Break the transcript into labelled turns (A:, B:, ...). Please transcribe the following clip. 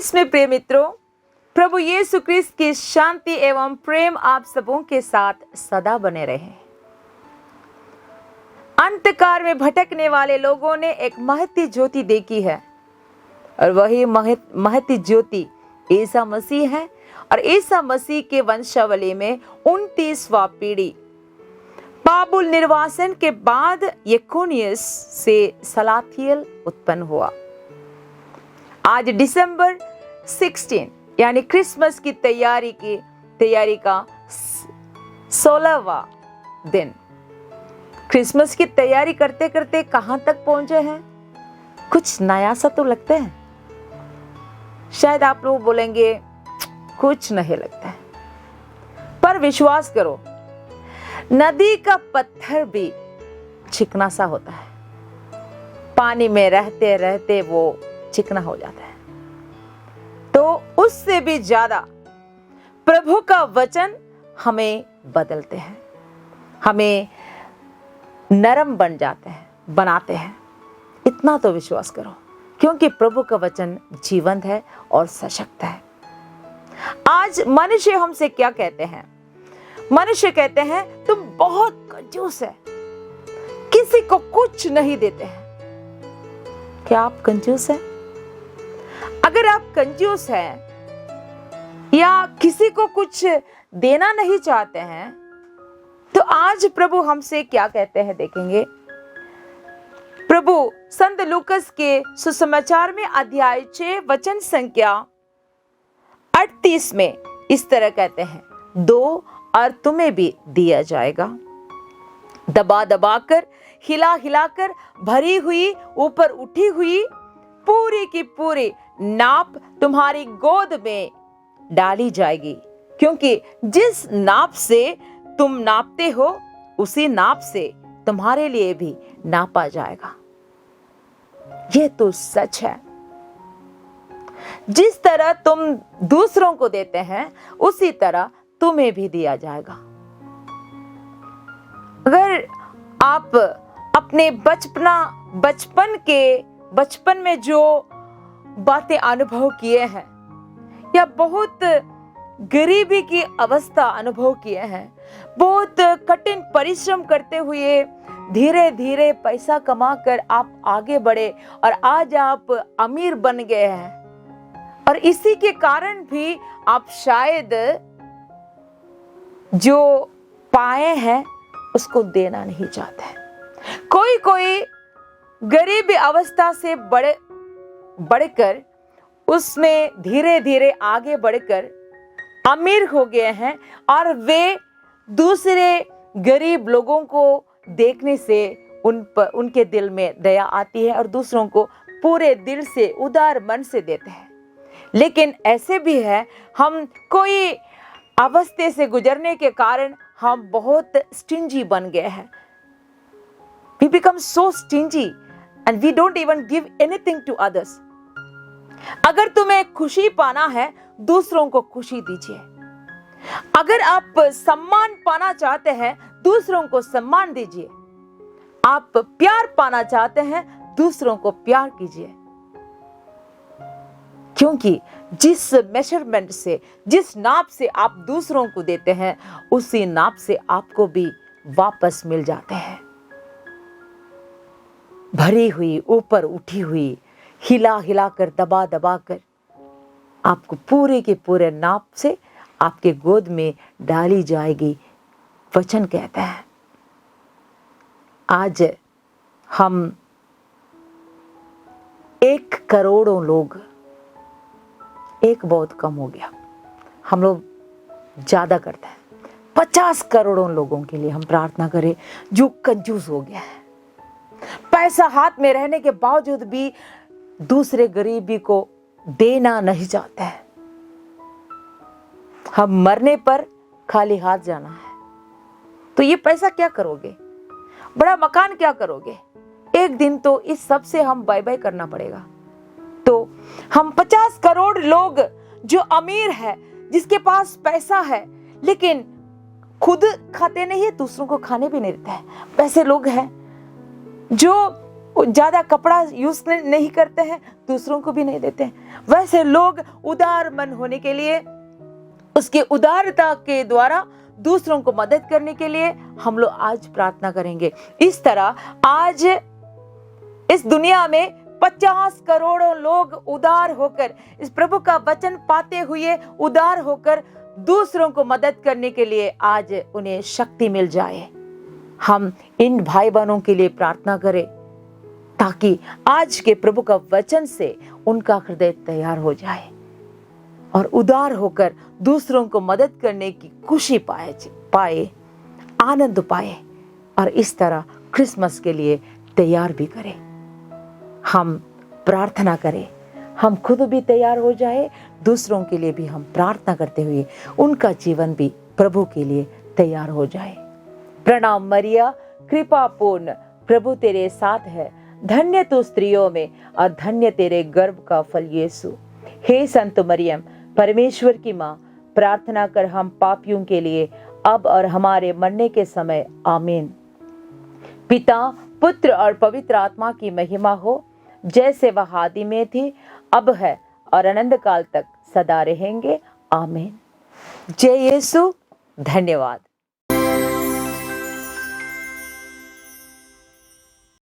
A: Christmas में प्रिय मित्रों, प्रभु यीशु क्रिस्त की शांति एवं प्रेम आप सबों के साथ सदा बने रहे। अंधकार में भटकने वाले लोगों ने एक महती ज्योति देखी है और वही महती ज्योति ईसा मसीह है। और ईसा मसीह के वंशावली में 29वां पीढ़ी बाबुल निर्वासन के बाद यकोनियस से सलाथियल उत्पन्न हुआ। आज दिसंबर 16 यानी क्रिसमस की तैयारी का 16वां दिन। क्रिसमस की तैयारी करते करते कहां तक पहुंचे हैं? कुछ नया सा तो लगता है। शायद आप लोग बोलेंगे कुछ नहीं लगता है, पर विश्वास करो, नदी का पत्थर भी चिकना सा होता है। पानी में रहते रहते वो चिकना हो जाता है। तो उससे भी ज्यादा प्रभु का वचन हमें बदलते हैं, हमें नरम बनाते हैं। इतना तो विश्वास करो, क्योंकि प्रभु का वचन जीवंत है और सशक्त है। आज मनुष्य हमसे क्या कहते हैं? मनुष्य कहते हैं तुम बहुत कंजूस है, किसी को कुछ नहीं देते हैं। क्या आप कंजूस हैं? अगर आप कंजूस हैं या किसी को कुछ देना नहीं चाहते हैं, तो आज प्रभु हमसे क्या कहते हैं देखेंगे। प्रभु संत लूकस के सुसमाचार में अध्याय 6 वचन संख्या 38 में इस तरह कहते हैं, दो और तुम्हें भी दिया जाएगा, दबा दबा कर हिला हिला कर भरी हुई ऊपर उठी हुई पूरी की पूरी नाप तुम्हारी गोद में डाली जाएगी, क्योंकि जिस नाप से तुम नापते हो उसी नाप से तुम्हारे लिए भी नापा जाएगा। यह तो सच है। जिस तरह तुम दूसरों को देते हैं उसी तरह तुम्हें भी दिया जाएगा। अगर आप अपने बचपन में जो बातें अनुभव किए हैं या बहुत गरीबी की अवस्था अनुभव किए हैं, बहुत कठिन परिश्रम करते हुए धीरे धीरे पैसा कमाकर आप आगे बढ़े और आज आप अमीर बन गए हैं, और इसी के कारण भी आप शायद जो पाए हैं उसको देना नहीं चाहते। कोई गरीबी अवस्था से बढ़कर उसमें धीरे धीरे आगे बढ़कर अमीर हो गए हैं, और वे दूसरे गरीब लोगों को देखने से उनके दिल में दया आती है और दूसरों को पूरे दिल से उदार मन से देते हैं। लेकिन ऐसे भी है, हम कोई अवस्था से गुजरने के कारण हम बहुत स्टिंजी बन गए हैं। We become so stingy and we don't even give anything to others. अगर तुम्हें खुशी पाना है, दूसरों को खुशी दीजिए। अगर आप सम्मान पाना चाहते हैं, दूसरों को सम्मान दीजिए। आप प्यार पाना चाहते हैं, दूसरों को प्यार कीजिए, क्योंकि जिस मेजरमेंट से, जिस नाप से आप दूसरों को देते हैं, उसी नाप से आपको भी वापस मिल जाते हैं। भरी हुई, ऊपर उठी हुई, हिला हिला कर, दबा दबा कर आपको पूरे के पूरे नाप से आपके गोद में डाली जाएगी, वचन कहता है। आज हम 1 करोड़ों लोग, एक बहुत कम हो गया, हम लोग ज्यादा करते हैं। 50 करोड़ों लोगों के लिए हम प्रार्थना करें जो कंजूस हो गया है। पैसा हाथ में रहने के बावजूद भी दूसरे गरीबी को देना नहीं चाहते हैं। हम मरने पर खाली हाथ जाना है, तो ये पैसा क्या करोगे? बड़ा मकान क्या करोगे? एक दिन तो इस सब से हम बाय बाय करना पड़ेगा। तो हम 50 करोड़ लोग जो अमीर है, जिसके पास पैसा है, लेकिन खुद खाते नहीं है, दूसरों को खाने भी नहीं देता है। पैसे लोग हैं जो ज्यादा कपड़ा यूज नहीं करते हैं, दूसरों को भी नहीं देते हैं। वैसे लोग उदार मन होने के लिए, उसके उदारता के द्वारा दूसरों को मदद करने के लिए हम लोग आज प्रार्थना करेंगे। इस तरह आज इस दुनिया में 50 करोड़ों लोग उदार होकर, इस प्रभु का वचन पाते हुए उदार होकर दूसरों को मदद करने के लिए आज उन्हें शक्ति मिल जाए। हम इन भाई बहनों के लिए प्रार्थना करें ताकि आज के प्रभु का वचन से उनका हृदय तैयार हो जाए और उदार होकर दूसरों को मदद करने की खुशी पाए, आनंद पाए और इस तरह क्रिसमस के लिए तैयार भी करें। हम प्रार्थना करें, हम खुद भी तैयार हो जाए, दूसरों के लिए भी हम प्रार्थना करते हुए उनका जीवन भी प्रभु के लिए तैयार हो जाए। प्रणाम मरिया, कृपा पूर्ण, प्रभु तेरे साथ है, धन्य तू स्त्रियों में और धन्य तेरे गर्भ का फल यीशु। हे संत मरियम, परमेश्वर की माँ, प्रार्थना कर हम पापियों के लिए अब और हमारे मरने के समय। आमीन। पिता, पुत्र और पवित्र आत्मा की महिमा हो, जैसे वह आदि में थी, अब है और अनंत काल तक सदा रहेंगे। आमीन। जय यीशु। धन्यवाद।